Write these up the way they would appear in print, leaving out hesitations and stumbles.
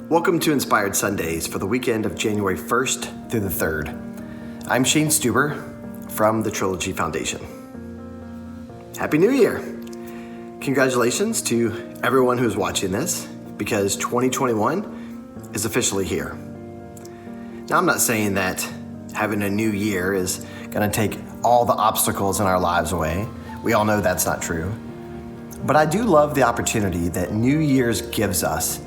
Welcome to Inspired Sundays for the weekend of January 1st through the 3rd. I'm Shane Stuber from the Trilogy Foundation. Happy New Year! Congratulations to everyone who's watching this, because 2021 is officially here. Now, I'm not saying that having a new year is going to take all the obstacles in our lives away. We all know that's not true. But I do love the opportunity that New Year's gives us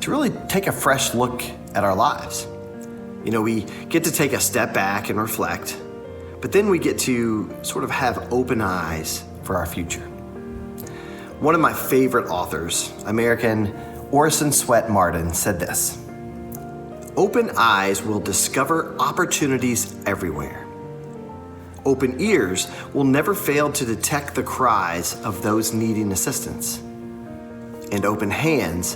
to really take a fresh look at our lives. You know, we get to take a step back and reflect, but then we get to sort of have open eyes for our future. One of my favorite authors, American Orison Swett Marden, said this: "Open eyes will discover opportunities everywhere. Open ears will never fail to detect the cries of those needing assistance. And open hands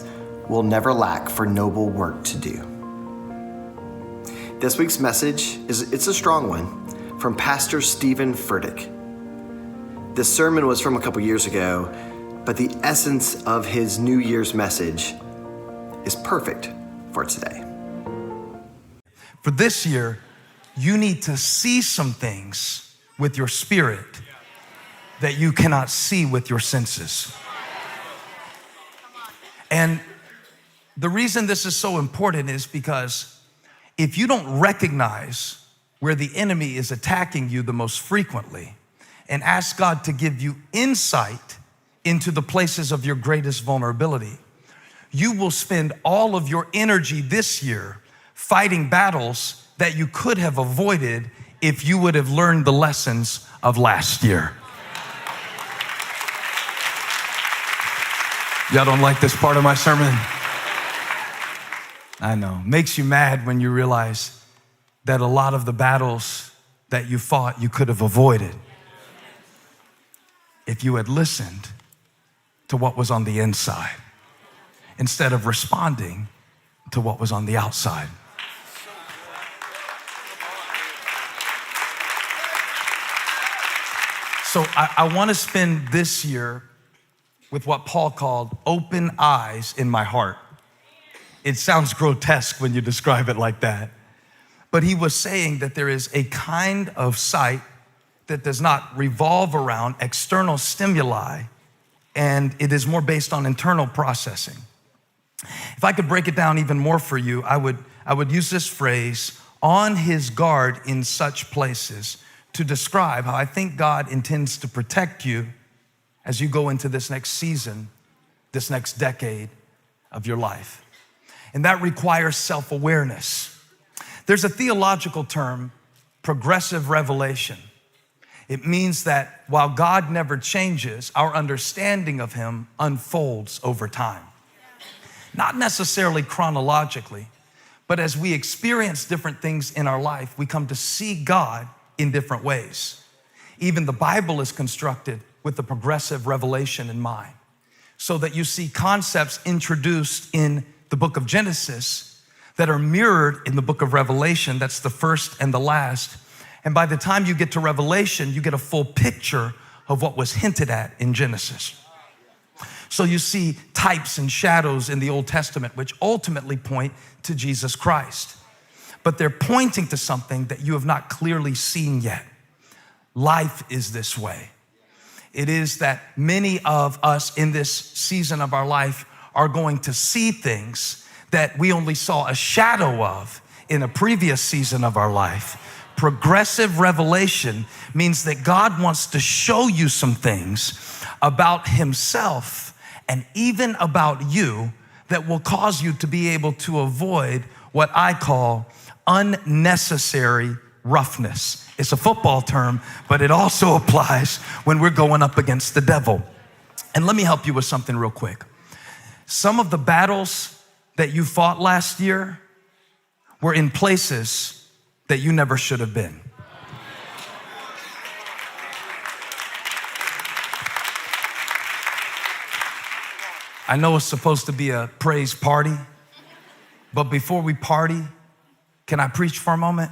will never lack for noble work to do." This week's message it's a strong one from Pastor Steven Furtick. This sermon was from a couple years ago, but the essence of his New Year's message is perfect for today. For this year, you need to see some things with your spirit that you cannot see with your senses. And the reason this is so important is because if you don't recognize where the enemy is attacking you the most frequently and ask God to give you insight into the places of your greatest vulnerability, you will spend all of your energy this year fighting battles that you could have avoided if you would have learned the lessons of last year. Y'all don't like this part of my sermon? I know. Makes you mad when you realize that a lot of the battles that you fought, you could have avoided if you had listened to what was on the inside instead of responding to what was on the outside. So I want to spend this year with what Paul called open eyes in my heart. It sounds grotesque when you describe it like that. But he was saying that there is a kind of sight that does not revolve around external stimuli, and it is more based on internal processing. If I could break it down even more for you, I would use this phrase, "on his guard in such places," to describe how I think God intends to protect you as you go into this next season, this next decade of your life. And that requires self-awareness. There's a theological term, progressive revelation. It means that while God never changes, our understanding of him unfolds over time. Not necessarily chronologically, but as we experience different things in our life, we come to see God in different ways. Even the Bible is constructed with the progressive revelation in mind, so that you see concepts introduced in the book of Genesis that are mirrored in the book of Revelation. That's the first and the last. And by the time you get to Revelation, you get a full picture of what was hinted at in Genesis. So you see types and shadows in the Old Testament, which ultimately point to Jesus Christ. But they're pointing to something that you have not clearly seen yet. Life is this way. It is that many of us in this season of our life are going to see things that we only saw a shadow of in a previous season of our life. Progressive revelation means that God wants to show you some things about himself and even about you that will cause you to be able to avoid what I call unnecessary roughness. It's a football term, but it also applies when we're going up against the devil. And let me help you with something real quick. Some of the battles that you fought last year were in places that you never should have been. I know it's supposed to be a praise party, but before we party, can I preach for a moment?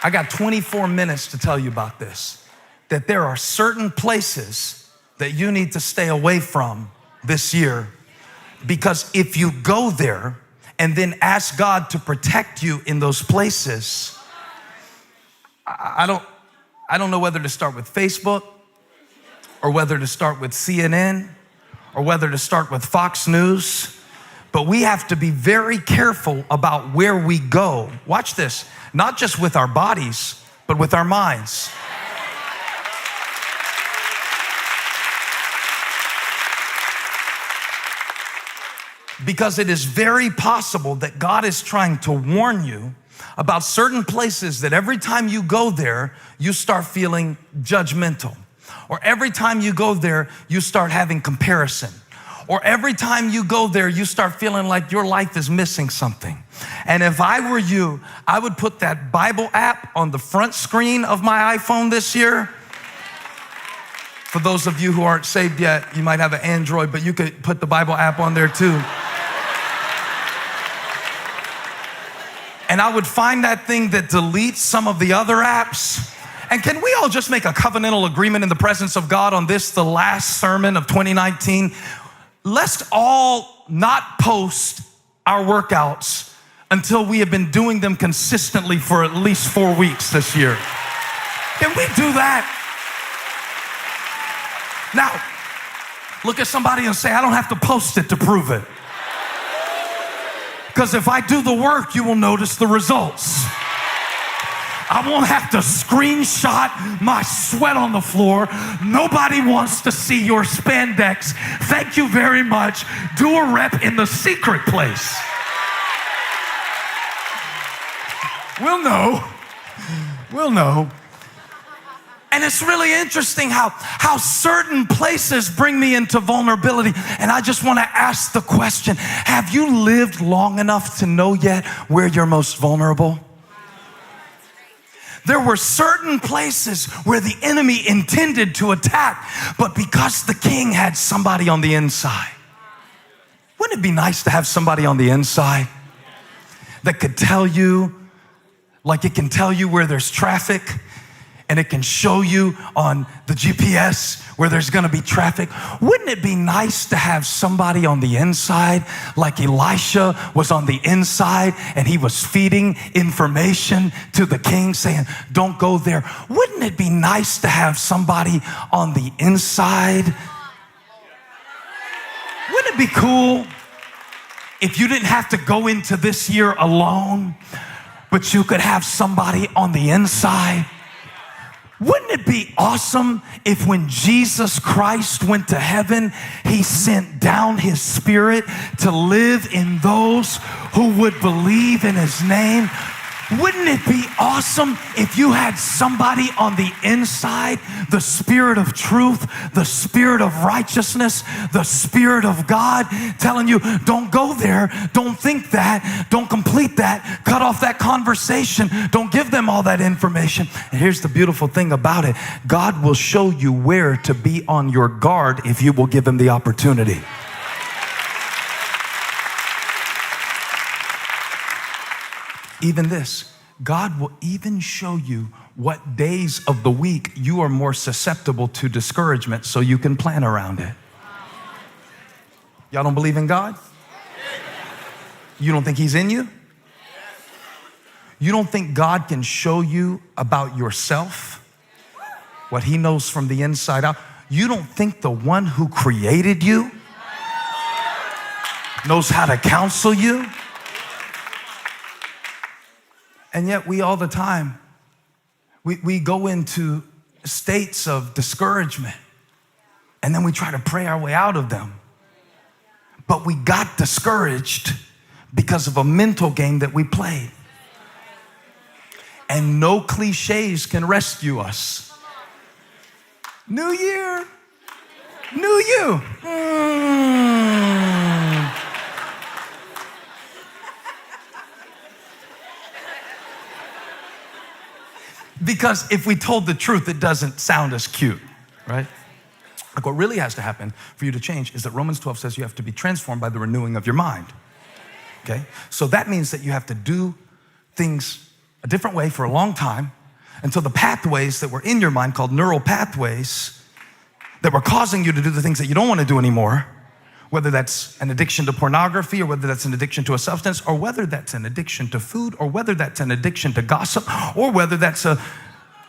I got 24 minutes to tell you about this, that there are certain places that you need to stay away from this year Because if you go there and then ask God to protect you in those places, I don't know whether to start with Facebook or whether to start with CNN or whether to start with Fox News, but we have to be very careful about where we go. Watch this, not just with our bodies, but with our minds. Because it is very possible that God is trying to warn you about certain places that every time you go there, you start feeling judgmental. Or every time you go there, you start having comparison. Or every time you go there, you start feeling like your life is missing something. And if I were you, I would put that Bible app on the front screen of my iPhone this year. For those of you who aren't saved yet, you might have an Android, but you could put the Bible app on there too. And I would find that thing that deletes some of the other apps. And can we all just make a covenantal agreement in the presence of God on this, the last sermon of 2019? Let's all not post our workouts until we have been doing them consistently for at least 4 weeks this year. Can we do that? Now, look at somebody and say, I don't have to post it to prove it. Because if I do the work, you will notice the results. I won't have to screenshot my sweat on the floor. Nobody wants to see your spandex. Thank you very much. Do a rep in the secret place. We'll know. We'll know. And it's really interesting how certain places bring me into vulnerability. And I just want to ask the question, have you lived long enough to know yet where you're most vulnerable? There were certain places where the enemy intended to attack, but because the king had somebody on the inside. Wouldn't it be nice to have somebody on the inside that could tell you, like it can tell you where there's traffic, and it can show you on the GPS where there's gonna be traffic? Wouldn't it be nice to have somebody on the inside, like Elisha was on the inside and he was feeding information to the king saying, don't go there? Wouldn't it be nice to have somebody on the inside? Wouldn't it be cool if you didn't have to go into this year alone, but you could have somebody on the inside? Wouldn't it be awesome if when Jesus Christ went to heaven, he sent down his spirit to live in those who would believe in his name? Wouldn't it be awesome if you had somebody on the inside, the Spirit of truth, the Spirit of righteousness, the Spirit of God telling you, don't go there, don't think that, don't complete that, cut off that conversation, don't give them all that information. And here's the beautiful thing about it. God will show you where to be on your guard if you will give him the opportunity. Even this, God will even show you what days of the week you are more susceptible to discouragement so you can plan around it. Y'all don't believe in God? You don't think he's in you? You don't think God can show you about yourself, what he knows from the inside out? You don't think the one who created you knows how to counsel you? And yet we all the time, we go into states of discouragement and then we try to pray our way out of them. But we got discouraged because of a mental game that we played. And no cliches can rescue us. New year, new you. Because if we told the truth, it doesn't sound as cute, right? Like what really has to happen for you to change is that Romans 12 says you have to be transformed by the renewing of your mind, okay? So that means that you have to do things a different way for a long time until the pathways that were in your mind, called neural pathways, that were causing you to do the things that you don't want to do anymore, whether that's an addiction to pornography, or whether that's an addiction to a substance, or whether that's an addiction to food, or whether that's an addiction to gossip, or whether that's an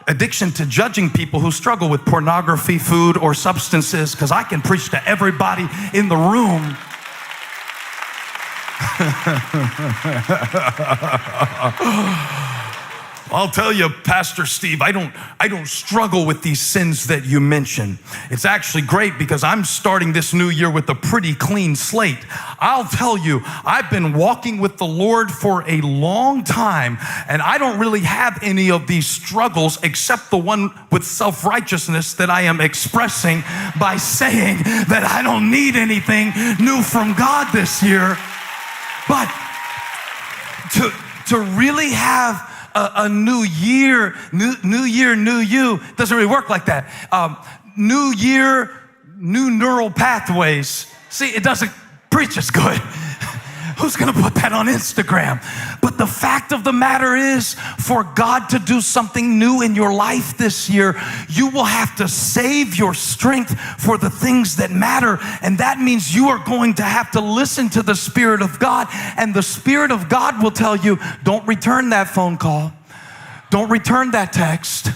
addiction to judging people who struggle with pornography, food, or substances, because I can preach to everybody in the room. I'll tell you, Pastor Steve, I don't struggle with these sins that you mention. It's actually great because I'm starting this new year with a pretty clean slate. I'll tell you, I've been walking with the Lord for a long time, and I don't really have any of these struggles except the one with self-righteousness that I am expressing by saying that I don't need anything new from God this year. But to really have a new year, new year, new you, doesn't really work like that. New year, new neural pathways. See, it doesn't preach as good. Who's gonna put that on Instagram? But the fact of the matter is, for God to do something new in your life this year, you will have to save your strength for the things that matter. And that means you are going to have to listen to the Spirit of God. And the Spirit of God will tell you, don't return that phone call. Don't return that text.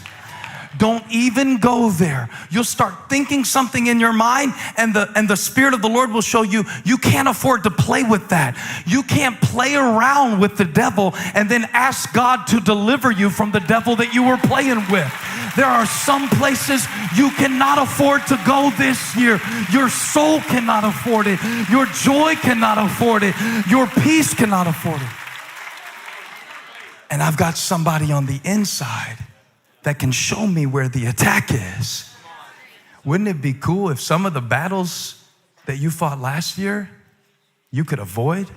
Don't even go there. You'll start thinking something in your mind, and the Spirit of the Lord will show you, you can't afford to play with that. You can't play around with the devil and then ask God to deliver you from the devil that you were playing with. There are some places you cannot afford to go this year. Your soul cannot afford it. Your joy cannot afford it. Your peace cannot afford it. And I've got somebody on the inside that can show me where the attack is. Wouldn't it be cool if some of the battles that you fought last year, you could avoid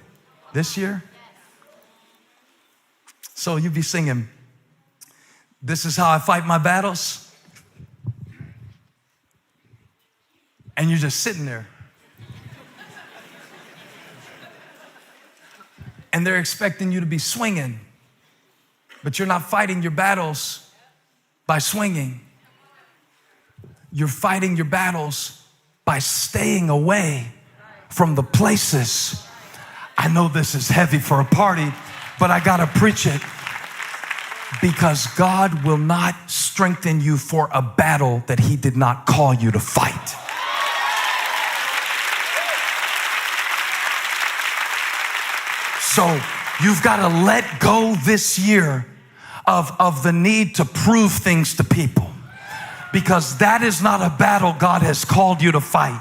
this year? So you'd be singing, "This is how I fight my battles." And you're just sitting there. And they're expecting you to be swinging, but you're not fighting your battles by swinging. You're fighting your battles by staying away from the places. I know this is heavy for a party, but I gotta preach it, because God will not strengthen you for a battle that He did not call you to fight. So you've got to let go this year of the need to prove things to people, because that is not a battle God has called you to fight.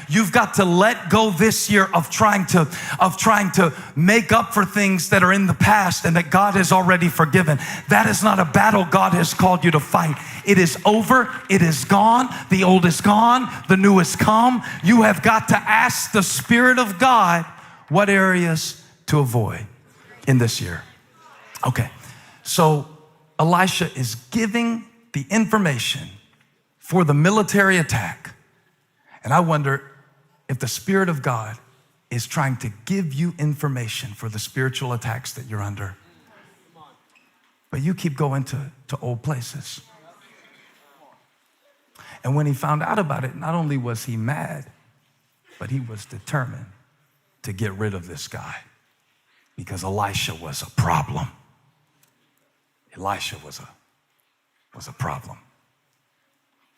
You've got to let go this year of trying to make up for things that are in the past and that God has already forgiven. That is not a battle God has called you to fight. It is over. It is gone. The old is gone. The new has come. You have got to ask the Spirit of God what areas to avoid in this year. Okay, so Elisha is giving the information for the military attack. And I wonder if the Spirit of God is trying to give you information for the spiritual attacks that you're under. But you keep going to old places. And when he found out about it, not only was he mad, but he was determined to get rid of this guy, because Elisha was a problem. Elisha was a problem.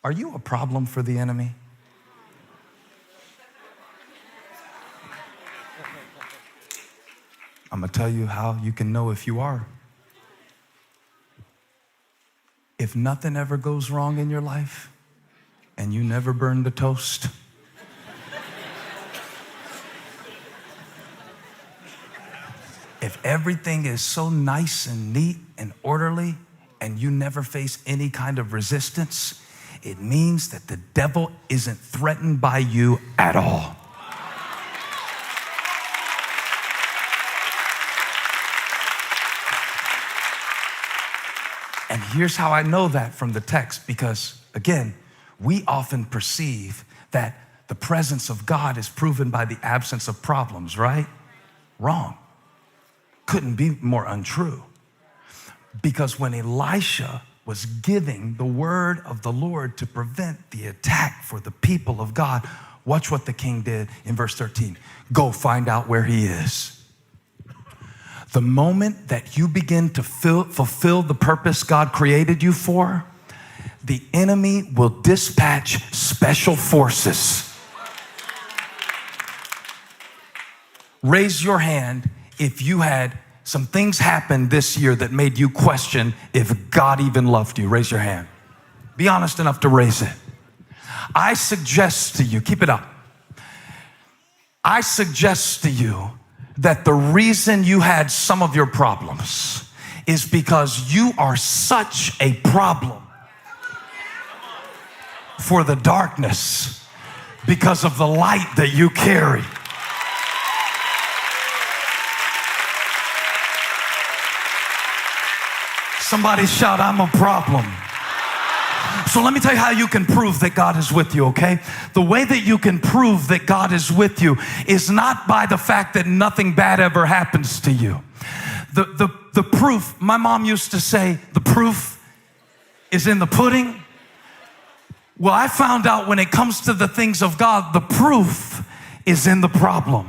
Are you a problem for the enemy? I'm gonna tell you how you can know if you are. If nothing ever goes wrong in your life and you never burn the toast, if everything is so nice and neat and orderly and you never face any kind of resistance, it means that the devil isn't threatened by you at all. And here's how I know that from the text, because again, we often perceive that the presence of God is proven by the absence of problems, right? Wrong. Couldn't be more untrue. Because when Elisha was giving the word of the Lord to prevent the attack for the people of God, Watch what the king did in verse 13. Go find out where he is. The moment that you begin to fulfill the purpose God created you for, the enemy will dispatch special forces. Raise your hand if you had some things happen this year that made you question if God even loved you. Raise your hand. Be honest enough to raise it. I suggest to you, keep it up. I suggest to you that the reason you had some of your problems is because you are such a problem for the darkness because of the light that you carry. Somebody shout, I'm a problem. So let me tell you how you can prove that God is with you, okay? The way that you can prove that God is with you is not by the fact that nothing bad ever happens to you. The proof, my mom used to say, the proof is in the pudding. Well, I found out when it comes to the things of God, the proof is in the problem.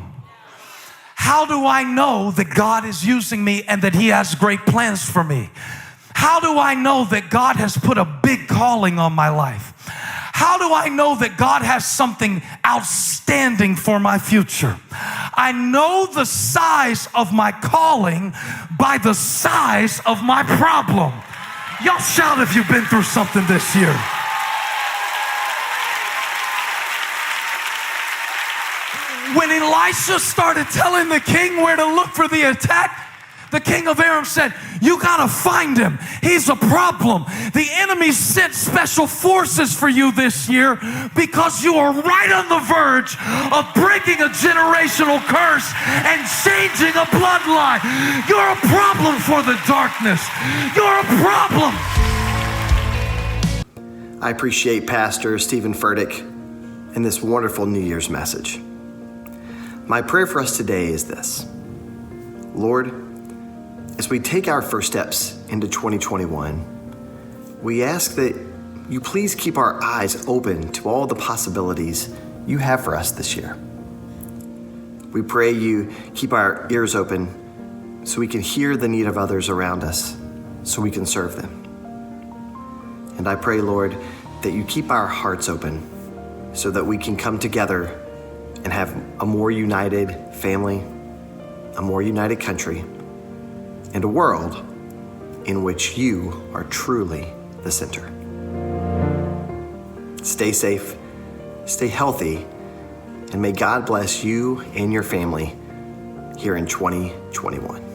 How do I know that God is using me and that He has great plans for me? How do I know that God has put a big calling on my life? How do I know that God has something outstanding for my future? I know the size of my calling by the size of my problem. Y'all shout if you've been through something this year. When Elisha started telling the king where to look for the attack, the king of Aram said, you gotta find him. He's a problem. The enemy sent special forces for you this year because you are right on the verge of breaking a generational curse and changing a bloodline. You're a problem for the darkness. You're a problem. I appreciate Pastor Stephen Furtick and this wonderful New Year's message. My prayer for us today is this. Lord, as we take our first steps into 2021, we ask that you please keep our eyes open to all the possibilities you have for us this year. We pray you keep our ears open so we can hear the need of others around us, so we can serve them. And I pray, Lord, that you keep our hearts open so that we can come together and have a more united family, a more united country, and a world in which you are truly the center. Stay safe, stay healthy, and may God bless you and your family here in 2021.